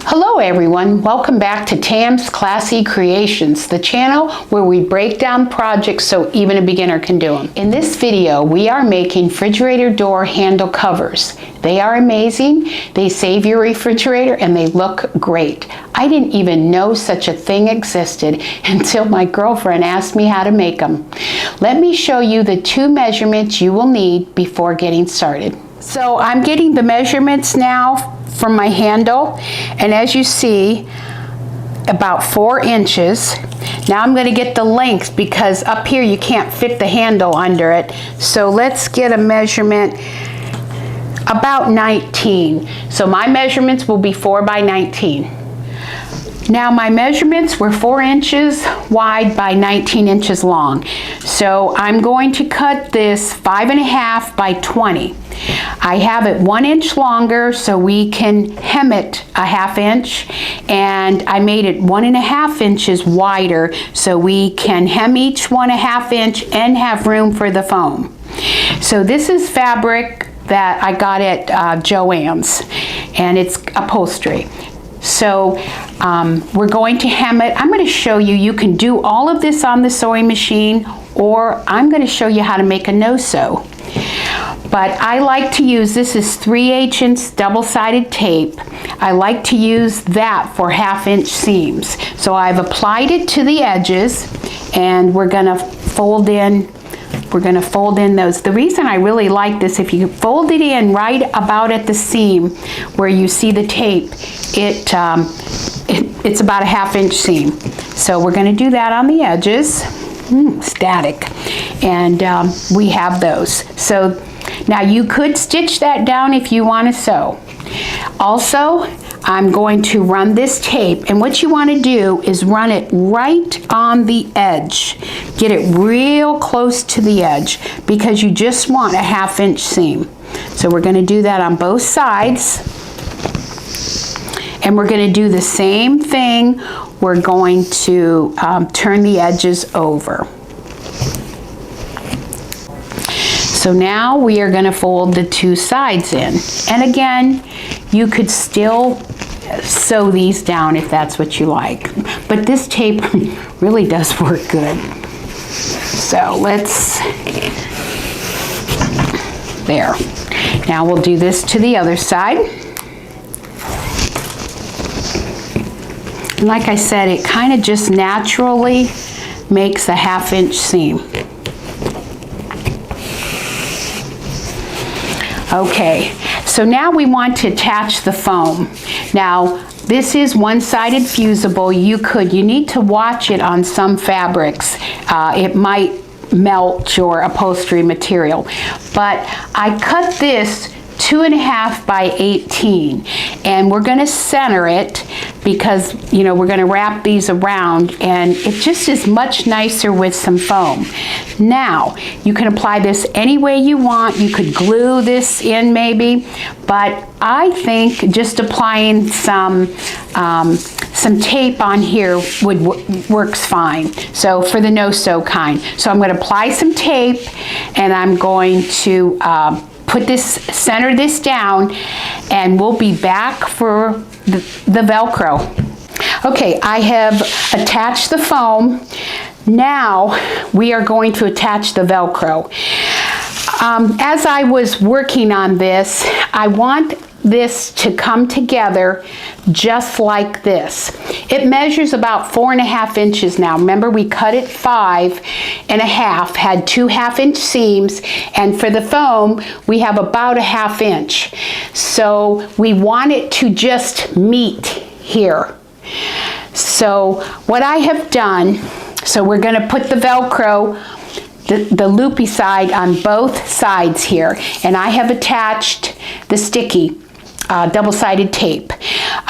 Hello everyone, welcome back to Tam's Classy Creations, the channel where we break down projects so even a beginner can do them. In this video, we are making refrigerator door handle covers. They are amazing, they save your refrigerator, and they look great. I didn't even know such a thing existed until my girlfriend asked me how to make them. Let me show you the two measurements you will need before getting started. So I'm getting the measurements now from my handle, and as you see, about 4 inches. Now I'm going to get the length because up here you can't fit the handle under it. So let's get a measurement about 19. So my measurements will be 4 by 19. Now my measurements were 4 inches wide by 19 inches long. So I'm going to cut this 5.5 by 20. I have it 1 inch longer so we can hem it a 1/2 inch, and I made it 1.5 inches wider so we can hem each one a 1/2 inch and have room for the foam. So this is fabric that I got at Joann's, and it's upholstery. So we're going to hem it. I'm going to show you, you can do all of this on the sewing machine, or I'm going to show you how to make a no-sew. But I like to use, this is 3/8" double-sided tape. I like to use that for 1/2 inch seams. So I've applied it to the edges, and we're going to fold in. We're going to fold in those. The reason I really like this, if you fold it in right about at the seam where you see the tape, it's about a 1/2 inch seam. So we're going to do that on the edges. Static. And we have those. So now you could stitch that down if you want to sew. Also, I'm going to run this tape, and what you want to do is run it right on the edge. Get it real close to the edge because you just want a 1/2 inch seam. So we're going to do that on both sides. And we're going to do the same thing. We're going to turn the edges over. So now we are going to fold the two sides in. And again, you could still sew these down if that's what you like. But this tape really does work good. So let's, there. Now we'll do this to the other side. And like I said, it kind of just naturally makes a 1/2 inch seam. Okay, so now we want to attach the foam. Now, this is one-sided fusible. You need to watch it on some fabrics. It might melt your upholstery material. But I cut this 2.5 by 18, and we're going to center it because we're going to wrap these around, and it just is much nicer with some foam. Now you can apply this any way you want. You could glue this in maybe, but I think just applying some tape on here works fine. So for the no-sew kind. So I'm going to apply some tape, and I'm going to center this down, and we'll be back for the Velcro. Okay, I have attached the foam. Now we are going to attach the Velcro. As I was working on this, I want this to come together just like this. It measures about 4.5 inches now. Remember, we cut it 5.5, had 2 1/2 inch seams, and for the foam we have about a 1/2 inch. So we want it to just meet here. So what I have done, so we're going to put the Velcro, the loopy side on both sides here, and I have attached the sticky double-sided tape.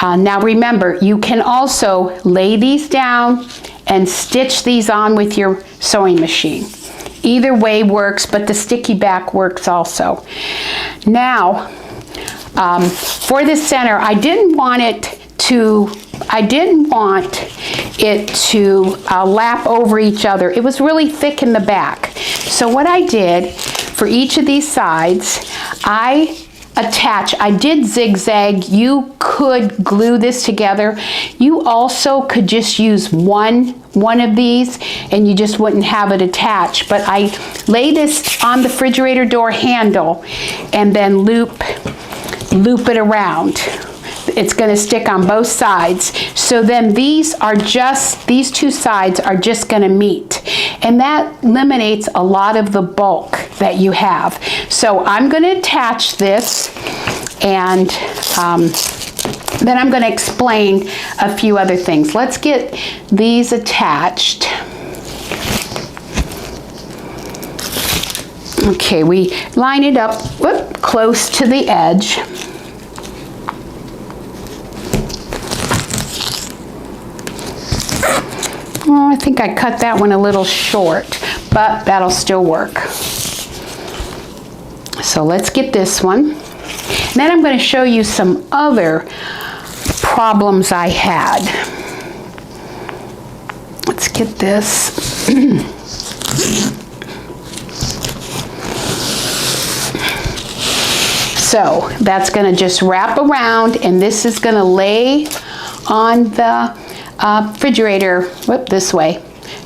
Now remember, you can also lay these down and stitch these on with your sewing machine. Either way works, but the sticky back works also. Now, for the center, I didn't want it to lap over each other. It was really thick in the back. So what I did for each of these sides, I attach. I did zigzag. You could glue this together. You also could just use one of these and you just wouldn't have it attached. But I lay this on the refrigerator door handle and then loop it around. It's going to stick on both sides. So then these two sides are just going to meet. And that eliminates a lot of the bulk that you have. So I'm going to attach this and then I'm going to explain a few other things. Let's get these attached. Okay, we line it up close to the edge. Oh, I think I cut that one a little short, but that'll still work. So let's get this one. And then I'm going to show you some other problems I had. Let's get this. So that's going to just wrap around, and this is going to lay on the refrigerator, this way,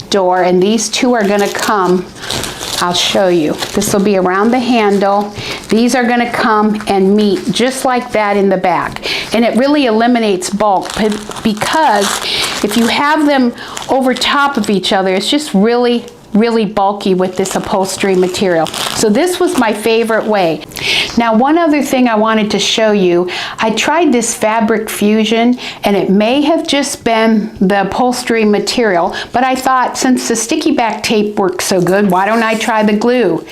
door, and these two are going to come. I'll show you. This will be around the handle. These are going to come and meet just like that in the back. And it really eliminates bulk because if you have them over top of each other, it's just really bulky with this upholstery material. So this was my favorite way. Now, one other thing I wanted to show you, I tried this fabric fusion and it may have just been the upholstery material, but I thought since the sticky back tape works so good, why don't I try the glue?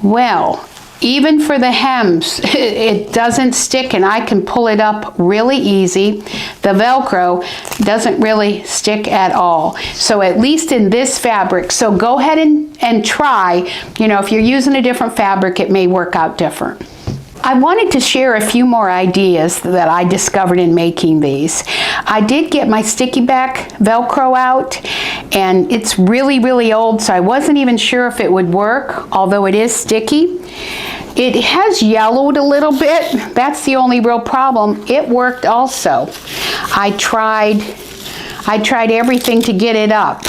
Well, even for the hems, it doesn't stick and I can pull it up really easy. The Velcro doesn't really stick at all. So at least in this fabric, so go ahead and try. You know, if you're using a different fabric, it may work out different. I wanted to share a few more ideas that I discovered in making these. I did get my sticky back Velcro out and it's really old, so I wasn't even sure if it would work, although it is sticky. It has yellowed a little bit. That's the only real problem. It worked also. I tried everything to get it up,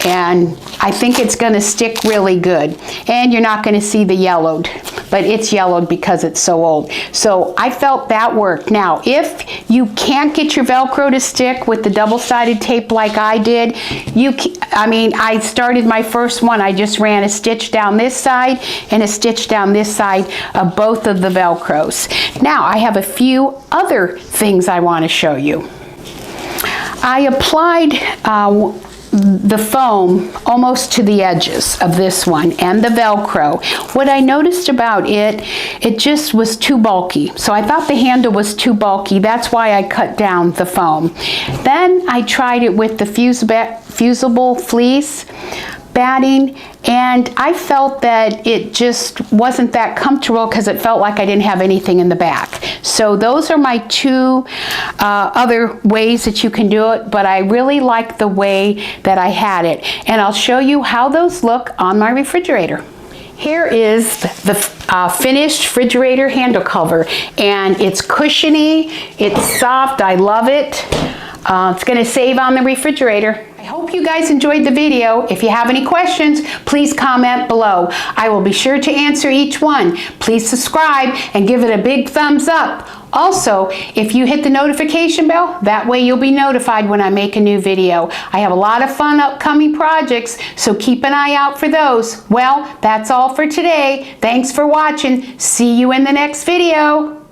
and I think it's going to stick really good. And you're not going to see the yellowed, but it's yellowed because it's so old. So I felt that worked. Now, if you can't get your Velcro to stick with the double-sided tape like I did, I started my first one. I just ran a stitch down this side and a stitch down this side of both of the Velcros. Now, I have a few other things I want to show you. I applied the foam almost to the edges of this one and the Velcro. What I noticed about it just was too bulky. So I thought the handle was too bulky. That's why I cut down the foam. Then I tried it with the fusible fleece batting, and I felt that it just wasn't that comfortable because it felt like I didn't have anything in the back. So those are my two other ways that you can do it, but I really like the way that I had it. And I'll show you how those look on my refrigerator. Here is the finished refrigerator handle cover, and it's cushiony, it's soft, I love it. It's going to save on the refrigerator. I hope you guys enjoyed the video. If you have any questions, please comment below. I will be sure to answer each one. Please subscribe and give it a big thumbs up. Also, if you hit the notification bell, that way you'll be notified when I make a new video. I have a lot of fun upcoming projects, so keep an eye out for those. Well, that's all for today. Thanks for watching. See you in the next video.